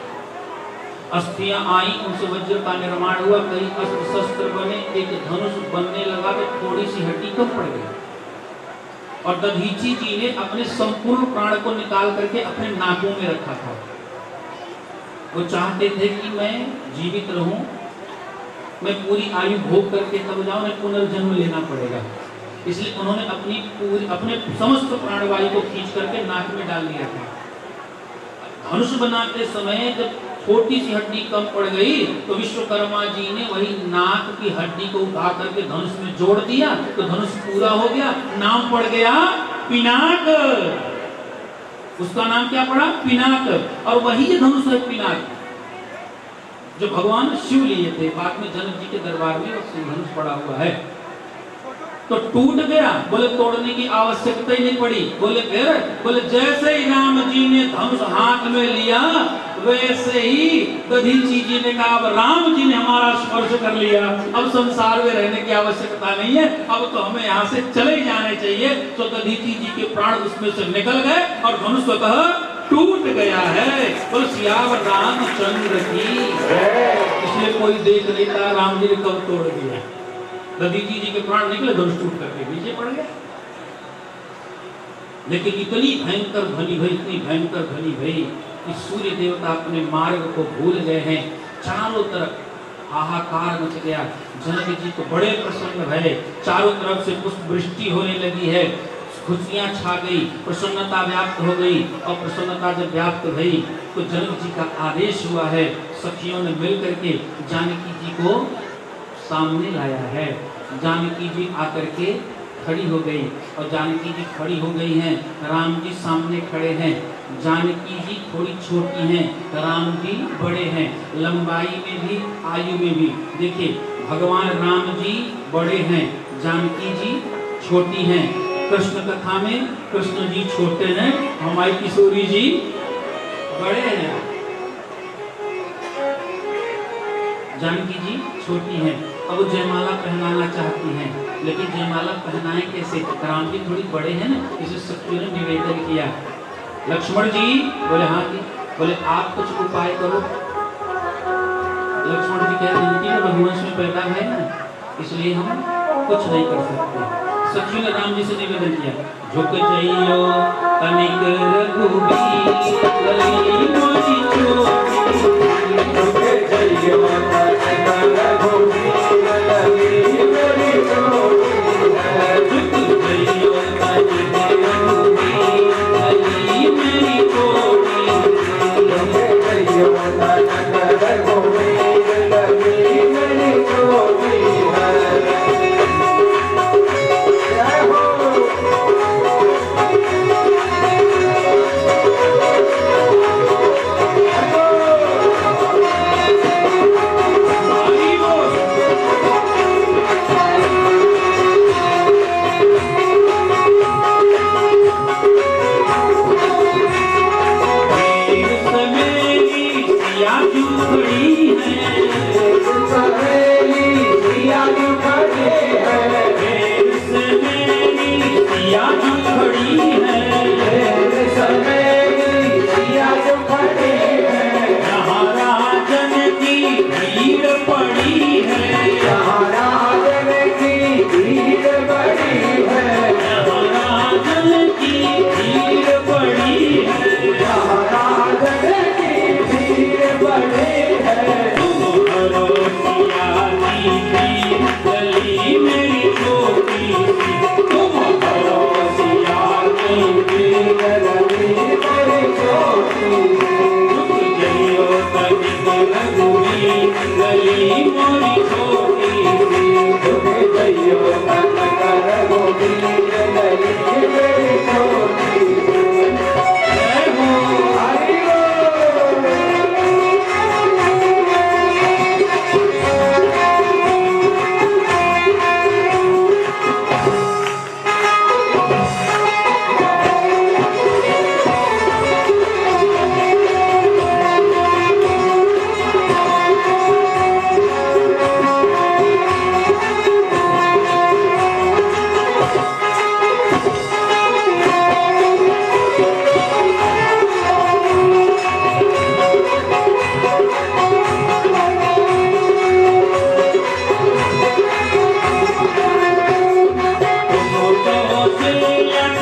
अस्थियां आई, उनसे वज्र का निर्माण हुआ, कई अस्त्र शस्त्र बने, एक धनुष बनने लगा तो थोड़ी सी हड्डी कम पड़ गई। और दधीचि जी ने अपने संपूर्ण प्राण को निकाल करके अपने नाकों में रखा था। वो चाहते थे कि मैं जीवित रहूं, मैं पूरी आयु भोग करके तब जाऊं, मैं पुनर्जन्म लेना पड़ेगा। इसलिए उन्होंने अपने समस्त प्राणवायु को खींच करके नाक में डाल दिया था। धनुष बनाते समय जब छोटी सी हड्डी कम पड़ गई तो विश्वकर्मा जी ने वही नाक की हड्डी को उठा करके धनुष में जोड़ दिया, तो धनुष पूरा हो गया, नाम पड़ गया पिनाक। उसका नाम क्या पड़ा? पिनाक। और वही धनुष है पिनाक जो भगवान शिव लिए थे, बाद में जनक जी के दरबार में धनुष पड़ा हुआ है। तो टूट गया, बोले तोड़ने की आवश्यकता ही नहीं पड़ी। बोले फिर, बोले जैसे ही राम जी ने धनुष हाथ में लिया वैसे ही दधीचि जी ने कहा, अब राम जी ने हमारा स्पर्श कर लिया, अब संसार में रहने की आवश्यकता नहीं है, अब तो हमें यहाँ से चले जाने चाहिए। तो दधीचि जी के प्राण उसमें से निकल गए और धनुष स्वतः टूट गया है। बोलो सियावर रामचंद्र की। इसलिए कोई देख लेता राम जी ने कब तोड़ दिया, दधीचि जी के प्राण निकले, धनुष टूट करके नीचे पड़ गया। लेकिन इतनी भयंकर ध्वनि भई, इतनी भयंकर ध्वनि भई कि सूर्य देवता अपने मार्ग को भूल गए हैं। चारों तरफ हाहाकार मच गया। जनक जी तो बड़े प्रसन्न भये, चारों तरफ से पुष्प वृष्टि होने लगी है, खुशियां छा गई, प्रसन्नता व्याप्त हो गई। और प्रसन्नता जब व्याप्त भई तो जनक जी का आदेश हुआ है, सखियों ने मिलकर के जानकी जी को सामने लाया है। जानकी जी आकर के खड़ी हो गई और जानकी जी खड़ी हो गई हैं, राम जी सामने खड़े हैं। जानकी जी थोड़ी छोटी हैं, राम जी बड़े हैं, लंबाई में भी आयु में भी। देखिए भगवान राम जी बड़े हैं, जानकी जी छोटी हैं। कृष्ण कथा में कृष्ण जी छोटे हैं, हमारी किशोरी जी बड़े हैं। जानकी जी छोटी हैं। अब वो जयमाला पहनाना चाहती हैं, लेकिन जयमाला पहनाएं कैसे? राम जी थोड़ी बड़े हैं ना, इसे सखियों ने निवेदन किया। लक्ष्मण जी बोले हाँ जी, बोले आप कुछ उपाय करो। लक्ष्मण जी कह रहे हैं रघुवंश में पैदा है ना, इसलिए हम कुछ नहीं कर सकते। सखियों ने राम जी से निवेदन किया, झुक जाइयो तनिक रघुबीर, मोरी छोटी, झुक जाइयो तनिक रघुबीर, मोरी छोटी, झुक जाइयो तनिक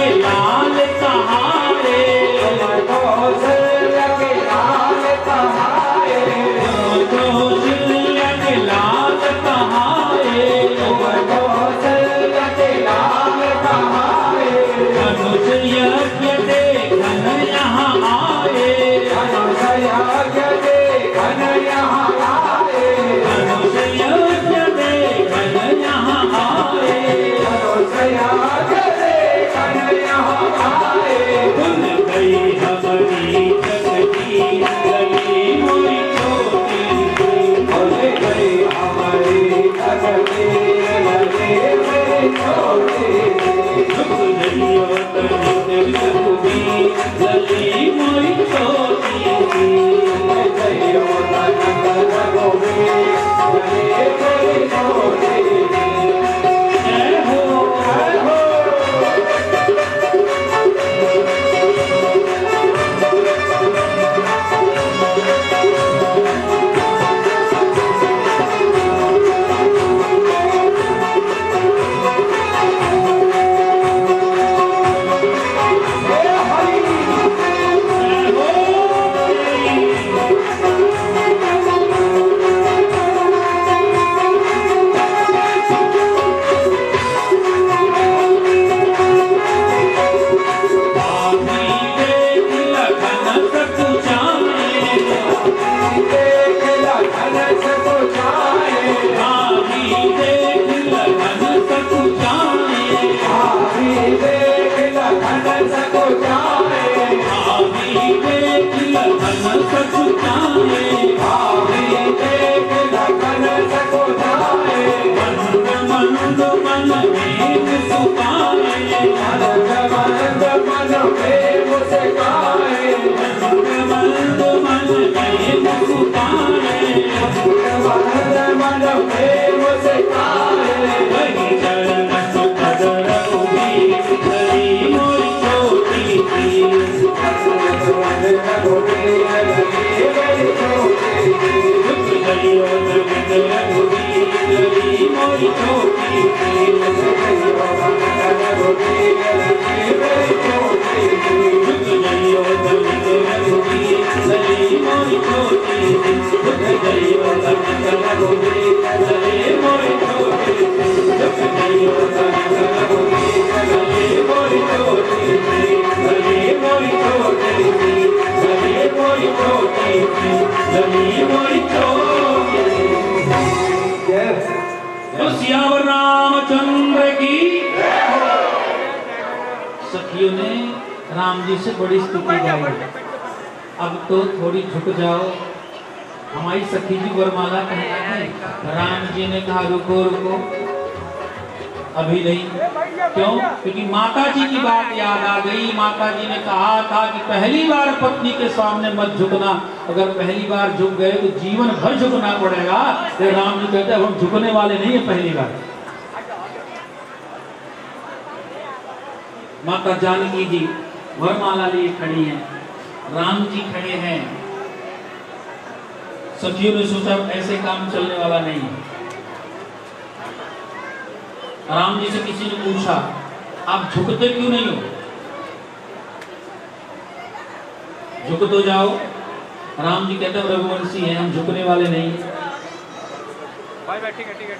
के लाल कहाए, कौशल्या के लाल कहाए, कौशल्या के लाल कहाए, कौशल्या के लाल कहाए, धनुष यज्ञ देखन यहाँ आए, धनुष यज्ञ देखन यहाँ आए, धनुष यज्ञ देखन यहाँ आए, धनुष यज्ञ देखन यहाँ आए, खुल गई हमारी जगती गली मोरी छोटी, खुल गई हमारी जगती गली मेरी छोटी, झुक गई और तनिक रघुबी गली मोरी छोटी, खुल गई वो तनिक रघुबी गली मेरी छोटी। जय हो जय हो सियावर रामचंद्र की। सखियों ने राम जी से बड़ी स्तुति गाई। अब तो थोड़ी झुक जाओ। हमारी सखी जी वरमाला पहनाए। राम जी ने कहा रुको रुको, अभी नहीं। क्यों? क्योंकि माता जी की बात याद आ गई। माता जी ने कहा था कि पहली बार पत्नी के सामने मत झुकना। अगर पहली बार झुक गए तो जीवन भर झुकना पड़ेगा। तो राम जी कहते हैं हम झुकने वाले नहीं है पहली बार। माता जानकी जी वरमाला लिए खड़ी हैं, राम जी खड़े हैं। सखियों ने सोचा ऐसे काम चलने वाला नहीं है। राम जी से किसी ने पूछा आप झुकते क्यों नहीं हो? झुक तो जाओ। राम जी कहते हैं रघुवंशी हैं, हम झुकने वाले नहीं। भाई बैठी ठीक है।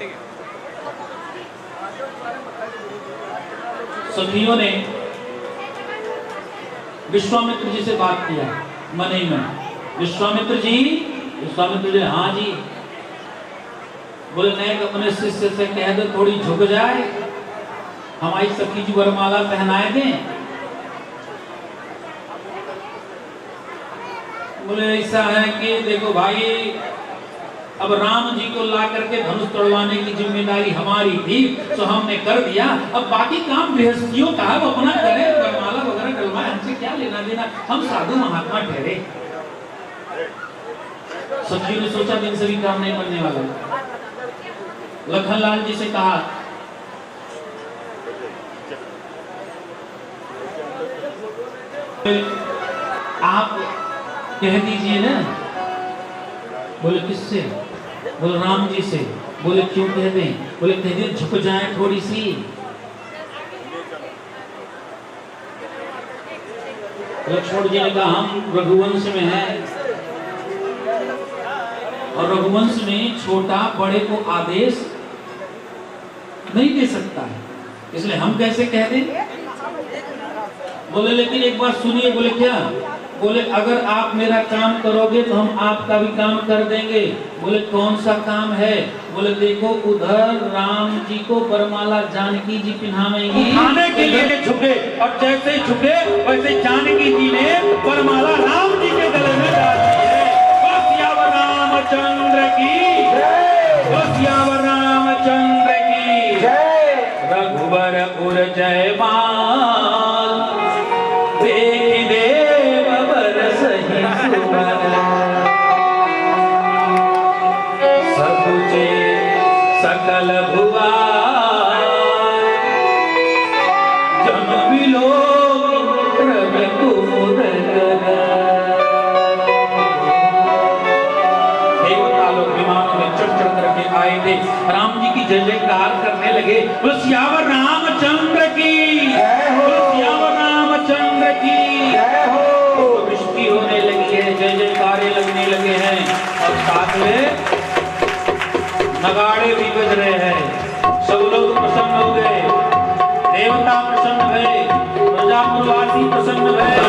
सखियों ने विश्वामित्र जी से बात किया मन ही मन। विश्वामित्र जी हाँ जी। बोले नहीं अपने शिष्य से कह दो थोड़ी झुक जाए, हमारी सखी जी वरमाला पहनाए दें। बोले ऐसा है कि देखो भाई, अब राम जी को ला करके धनुष तोड़वाने की जिम्मेदारी हमारी थी, तो हमने कर दिया। अब बाकी काम गृहस्थियों का है, वो अपना करें, वरमाला वगैरह डलवाए, हमसे क्या लेना देना, हम साधु महात्मा ठहरे। सखी ने सोचा दिन से भी काम नहीं बनने वाला। लखनलाल जी से कहा आप कह दीजिए ना। बोले किससे? बोले राम जी से। बोले क्यों कह दें? बोले कह दें झुक जाए थोड़ी सी। लक्ष्मण जी ने कहा हम रघुवंश में हैं और रघुवंश में छोटा बड़े को आदेश नहीं दे सकता है, इसलिए हम कैसे कह दें। बोले लेकिन एक बात सुनिए। बोले क्या? बोले अगर आप मेरा काम करोगे तो हम आपका भी काम कर देंगे। बोले कौन सा काम है? बोले देखो उधर राम जी को वरमाला जानकी जी पिन्हावेंगी, खाने के लिए झुके और जैसे ही झुके वैसे जानकी जी ने वरमाला राम जी के गले में डाल दी है। बस सियावर रामचंद्र की सियावर रामचंद्र की रघुबर उर जयमाल देख देव बरस ही सुमन सकुचे सकल भुआ जन बिलो प्रभु कुमुदन। देवता लोग विमानों में चढ़ चढ़ करके आए थे, राम जी की जय जयकार करने लगे। बोलो सियावर रामचंद्र की, बोलो सियावर रामचंद्र की। वृष्टि होने लगी है, जय जयकारे लगने लगे हैं और साथ में नगाड़े भी बज रहे हैं। सब लोग प्रसन्न हो गए, देवता प्रसन्न भये, प्रजापुरवासी प्रसन्न भये।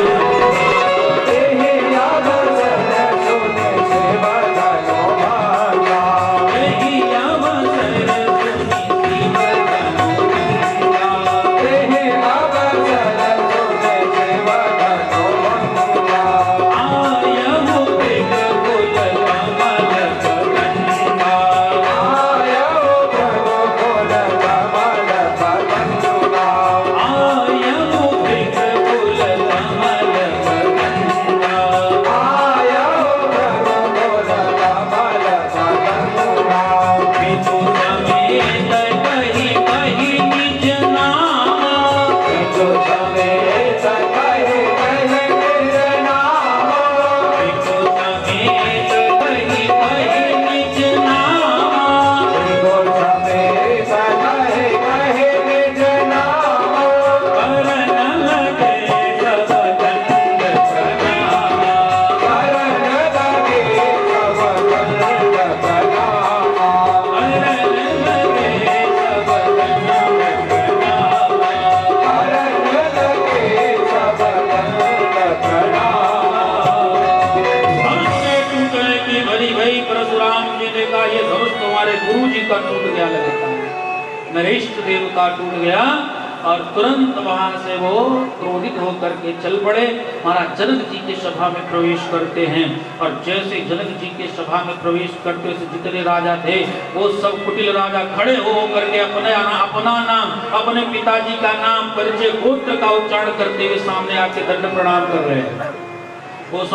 मेरे इष्ट देवता टूट गया और तुरंत वहां से वो क्रोधित होकर के चल पड़े। महाराज जनक जी के सभा में प्रवेश करते हैं और जैसे जनक जी के सभा में प्रवेश करते से जितने राजा थे वो सब कुटिल राजा खड़े हो करके अपना नाम, अपने पिताजी का नाम, परिचय, गोत्र का उच्चारण करते हुए सामने आके दंड प्रणाम कर रहे हैं। वो